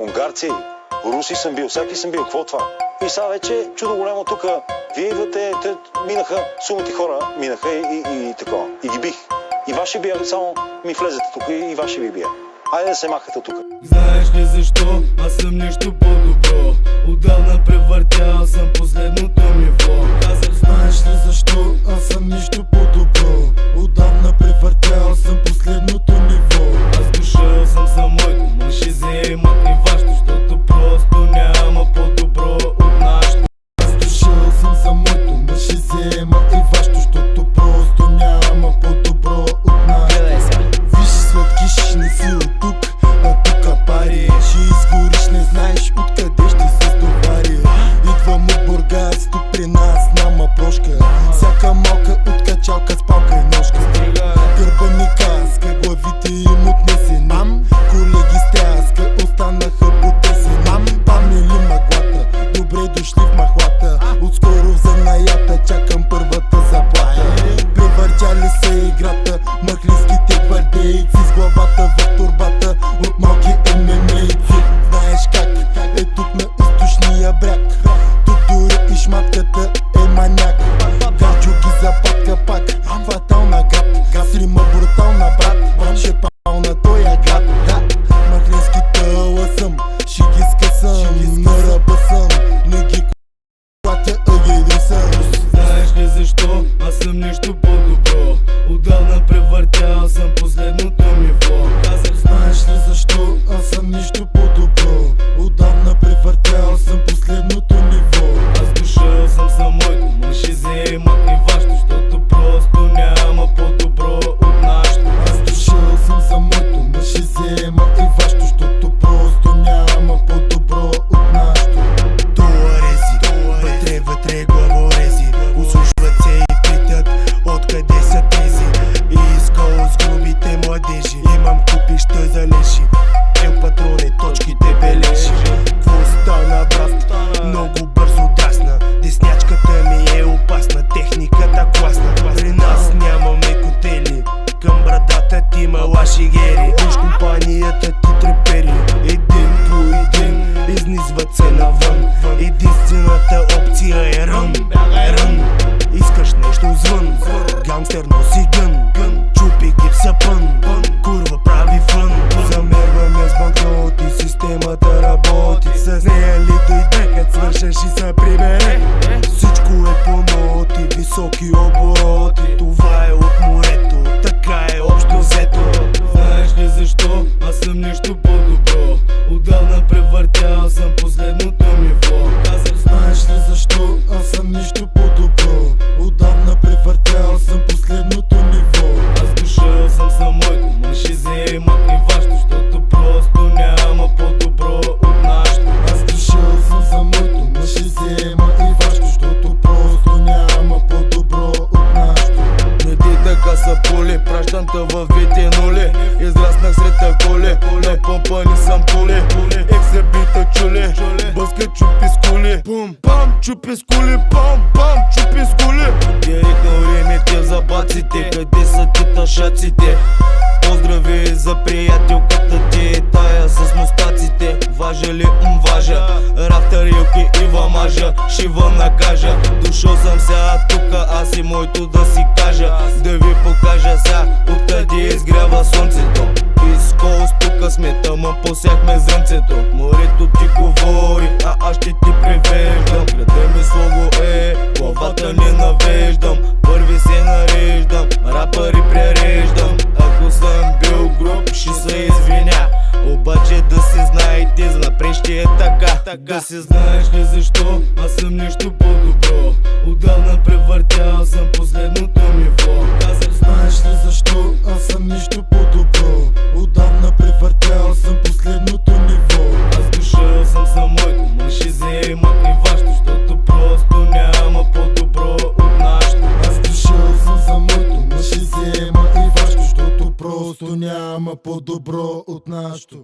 унгарци, руси съм бил, всяки съм бил, какво това? И сега вече чудо голямо тук, вие идвате, минаха, сумати хора минаха и такова, и ги бих. И ваши бия, само ми влезете тук и ваши ви бия. Айде да се махате тук. Знаеш ли защо? Аз съм нещо по-добро. Отдавна превъртял съм последното ниво. Казах, знаеш ли защо? Аз съм нещо по-добро. Отдавна превъртял съм последното ниво. Аз дошъл съм за моето, мъж и вземат и вашето, защото просто няма по-добро от нашето. Аз дошъл съм за моето, мъж и вземат и вашето, защото просто няма по-добро от нашето. Виж, сладкиш, не си от тук, а тука пари. Ще изгориш, не знаеш откъде ще се стовари. Идвам от Бургас, тук при нас няма прошка. Всяка малка откачалка с палка и ножка. Гърба ми каска, главите им отнесени. Колеги с тряска, останаха потесени. Памне ли мъглата, добре дошли в махлата. Отскоро в занаята, чакам първата заплата. Превъртяли се играта, махлийските гвардейци. С главата в турбата от малки ММА-ци. Знаеш как е тук на източния бряг. Тук дори и шматката е маняк. Ганчо ги запатка пак, фатална град. Срима брутална брат, ще пал на тоя град. Махлински тъла съм, ще ги скъсам. На ръба съм, не ги клатя, а ги дрисам. Знаеш ли защо? Аз съм нещо по-добро. Отдавна превъртял съм последното ниво. Казах, знаеш ли защо? Аз съм нещо по-добро. Отдавна превъртял съм последното ниво. Аз дошъл съм за моето, мъж и вземат и вашето, защото просто няма по-добро от нашето. Аз дошъл съм за моето, мъж и взема и вашето, защото просто няма по-добро от нашето. Туарези, вътре главорези, услушват се и питат откъде са тези. Искал с грубите младежи, имам купища за леши. Ел патрони, точките бележи. Кво стана, брат? Много бързо драсна. Деснячката ми е опасна, техниката класна. При нас нямаме котели, към брадата ти малаши гери. Виж компанията ти трепери, един по един изнизват се навън. Единствената опция е рън, искаш нещо звън. Гангстер носи гън, чупи гипса пън. Курва прави фън, замерваме с банкноти, системата работи. С нея ли дойде, като свършеш и се прибере. Всичко е по ноти, високи обороти. Това е от морето, така е общо взето. Знаеш ли защо? Аз съм нещо по-добро. Отдавна превъртял съм последното ниво. Казах, знаеш ли защо? Аз съм нещо по-добро. Отдавна превъртял съм последното ниво. Аз дошъл съм за моето, мъж и вземат и вашето, защото просто няма по-добро от нашето. Аз дошъл съм за моето, мъж и взема и вашето, защото просто няма по-добро от нашето. Не ти така са пули, пращам те във вите нули. Израснах сред таколи, напъмпани съм пули. Екс бита чули, бъска чупи с кули. Бум, бам, чупи с кули, бам, бам, чупи с кули. Директно римите за баците, къде са ти ташаците? Поздрави за приятелката ти, тая с мустаците. Важа ли? Важа. Рафтарилки и вамажа, шива накажа. Дошъл съм сега тука, аз и моето да си кажа. Да ви покажа сега откъде изгрява слънцето. Изколс тука сме, тъмън посяхме зрънцето. Морето ти говори, а аз ще ти привеждам. Града ми слово е, главата не навеждам. Първи се нареждам, рапъри пререждам. Ако съм бил груб, ще се извиня. Обаче да се знаете, занапред ще е така. Да се знаеш ли защо? Аз съм нещо по-добро. Отдавна превъртял съм последното ниво. Казах, знаеш ли защо? Аз съм нещо по-добро. Отдавна превъртял съм последното ниво. Аз дошъл съм за моето, мъж и вземат и вашето, защото просто няма по-добро от нашето. Аз дошъл съм за моето, мъж и взема и вашето, защото просто няма по-добро от нашето.